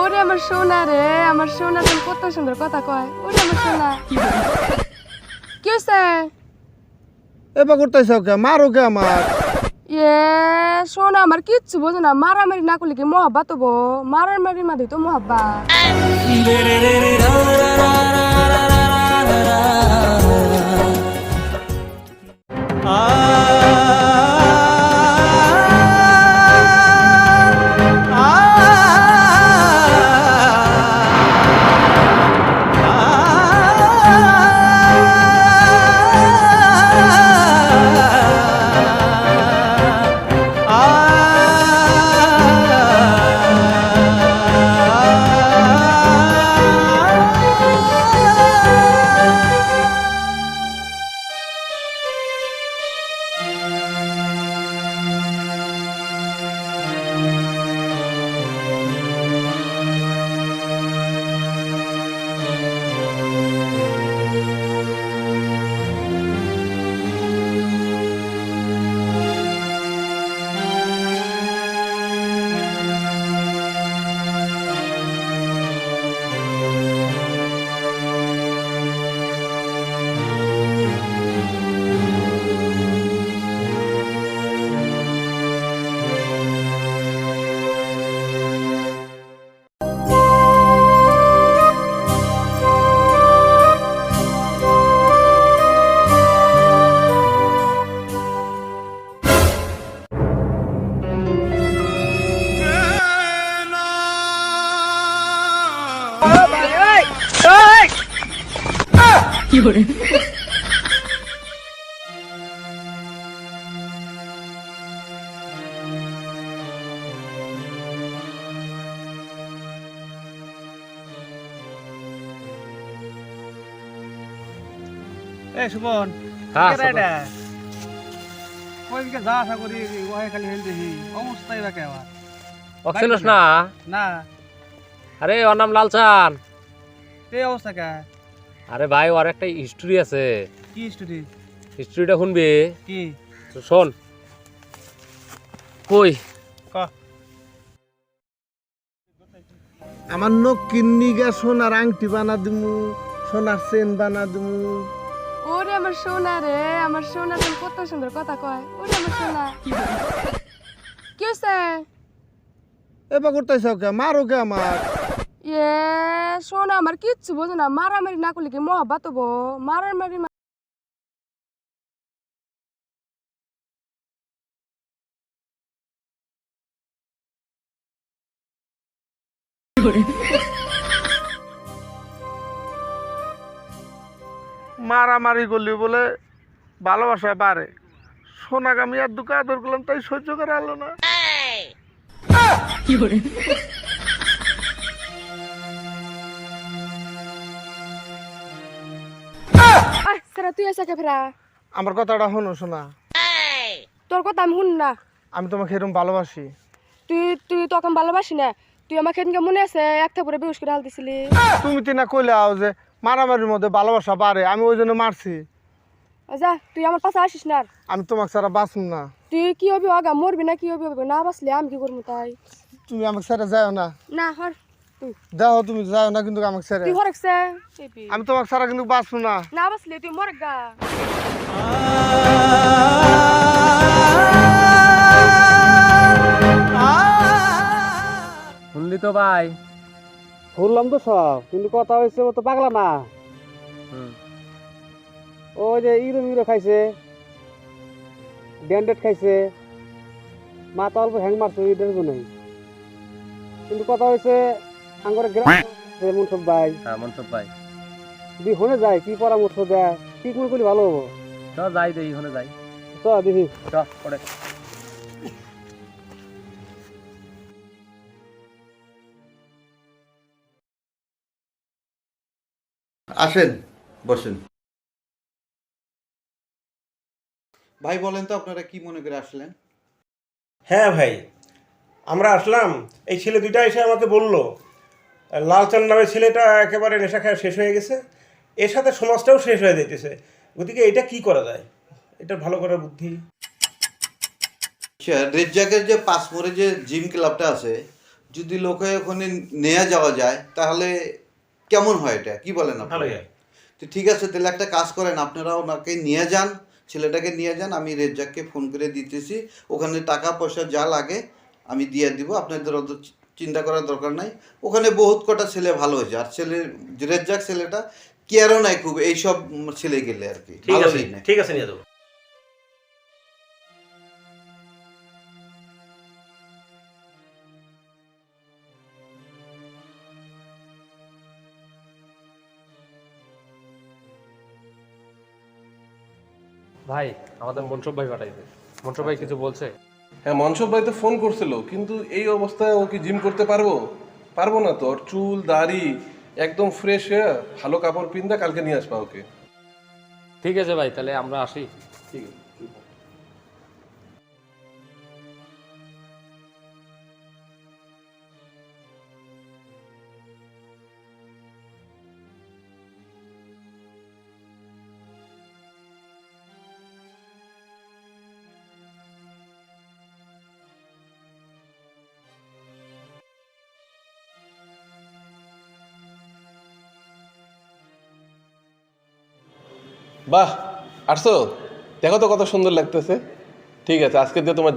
ওরে আমার সোনা রে, আমার সোনা তুমি কত সুন্দর কথা কয়। ওরে আমার সোনা কি হয়েছে? এবার করতেছ কে? মারো কে আমার? সোনা আমার কিচ্ছু বোঝো না, মারামারি না করলে কি মহাব্বাত হবো? মারামারির মাঝে তো মহাব্বাত। সুমন হ্যাঁ, ওইদিকে যা আশা করি ওই খালি হেল দেখি অবস্থাই বা কেমন অক্সিনোস না? না আরে ওর নাম লালচান। এই অবস্থা কে? আরে ভাই ওর একটা হিস্ট্রি আছে। কি স্টোরি? হিস্ট্রিটা শুনবি? কি? তো শোন। কই আমার নখ কিন্নি গে সোনার আংটি বানা দিমু, সোনার চেন বানা দিমু। ওরে আমার সোনা রে, আমার সোনা তুমি কত সুন্দর কথা কয়। ওরে আমার সোনা কি হয়েছে? এবার করতেছ কে? মারো কে আমার? সোনা আমার কিচ্ছু বোঝো না, মারামারি না করলে কি মহাব্বাত হবো? মারামারি মারামারি করলি বলে ভালোবাসা বাড়ে। সোনাকে আমি আর দুঃখ আদর করলাম, তাই সহ্য করে আলো না। সেরা তুই এসে ফেরা। আমার কথাটা শোনো শোনা, তোর কথা আমি শুন না। আমি তোমাকে এরকম ভালোবাসি। তুই তুই তোকে আমি ভালোবাসি না। তুই আমাকে সেদিনকে মনে আছে একটা পরে বেউস করে হাল দিছিলি। তুমি তো না কইলে আও যে মারামারির মধ্যে ভালোবাসা বাড়ে, আমি ওই জন্য মারছি। যা তুই আমার পাশে আসিস না আর। আমি তোমাকে ছাড়া বাঁচুম না। তুই কি হবি আগা মরবি না কি হবি না বাঁচলে আমি কি করবো তাই। তুমি আমাকে ছাড়া যাও না। না হর তুই দেখো তুমি যাও না কিন্তু আমাকে ছাড়া। তুই হরেকছে আমি তোমাকে ছাড়া কিন্তু বাঁচবো না। না বাঁচলে তুই মরে গা। শুনলি তো ভাই? শুনলাম তো সব, কিন্তু কথা হয়েছে ও তো পাগলা না। ওই যে ইউরো খাইছে, ড্যান্ডেড খাইছে, মাথা অল্প হ্যাং মারছে, এটার জন্যই। কিন্তু কথা হয়েছে আঙ্গরে গ্রাম মনসব ভাই। হ্যাঁ মনসব ভাই। যদি হনে যায় কি পরামর্শ দেয়, কি মনে করলে ভালো হবো? চ যাই দেই, হনে যাই। চ দেখি। চ পড়ে। আসেন, বসেন। ভাই বলেন তো আপনারা কি মনে করে আসলেন? হ্যাঁ ভাই, আমরা আসলাম, এই ছেলে দুইটা এসে আমাকে বলল লালচান নামের ছেলেটা একেবারে নেশা খায় শেষ হয়ে গেছে, এর সাথে সমাজটাও শেষ হয়ে যেতেছে। গতিকে এটা কি করা যায়, এটা ভালো করার বুদ্ধি। রেজ্জাকের যে পাঁচমোড়ে যে জিম ক্লাবটা আছে, যদি লোকে ওখানে নিয়ে যাওয়া যায় তাহলে কেমন হয়, এটা কি বলেন ভালোই আপনারা? হয়। তো ঠিক আছে, তাহলে একটা কাজ করেন, আপনারা ওনাকে নিয়ে যান, ছেলেটাকে নিয়ে যান, আমি রেজ্জাককে ফোন করে দিতেছি, ওখানে টাকা পয়সা যা লাগে আমি দিয়ে দিব, আপনাদের অত চিন্তা করার দরকার নাই। ওখানে বহুত কটা ছেলে ভালো হয়েছে, আর রেজ্জাক ছেলেটা কেয়ারও নাই খুব এইসব ছেলে গেলে আর কি, ঠিক আছে, ভালোই নাই। ঠিক আছে, নিয়ে যাবো। ভাই আমাদের মনসুর ভাই পাঠাইছে। মনসুর ভাই কিছু বলছে? হ্যাঁ, মনসুর ভাই তো ফোন করছিল, কিন্তু এই অবস্থায় ও কি জিম করতে পারবো? পারবো না তো। ওর চুল দাড়ি একদম ফ্রেশ হয়ে ভালো কাপড় পিন্দা কালকে নিয়ে আসবা ওকে। ঠিক আছে ভাই, তাহলে আমরা আসি। ঠিক আছে। বাহ, আসছো? দেখো তো কত সুন্দর লাগতেছে। ঠিক আছে, আজকে দিয়ে তোমার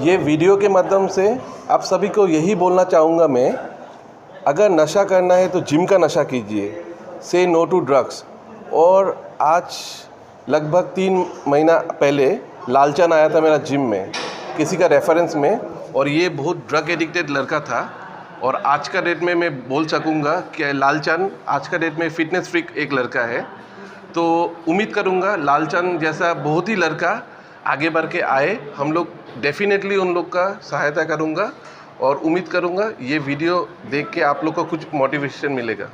ये वीडियो के माध्यम से आप सभी को यही बोलना चाहूँगा मैं, अगर नशा करना है तो जिम का नशा कीजिए, से नो टू ड्रग्स। और आज लगभग 3 महीना पहले लालचंद आया था मेरा जिम में किसी का रेफरेंस में, और ये बहुत ड्रग एडिक्टेड लड़का था। और आज का डेट में मैं बोल सकूँगा कि लालचंद आज का डेट में फ़िटनेस फ्रीक एक लड़का है। तो उम्मीद करूँगा लालचंद जैसा बहुत ही लड़का आगे बढ़ के आए। हम लोग डेफिनेटली उन लोग का सहायता करूँगा और उम्मीद करूँगा ये वीडियो देख के आप लोग को कुछ मोटिवेशन मिलेगा।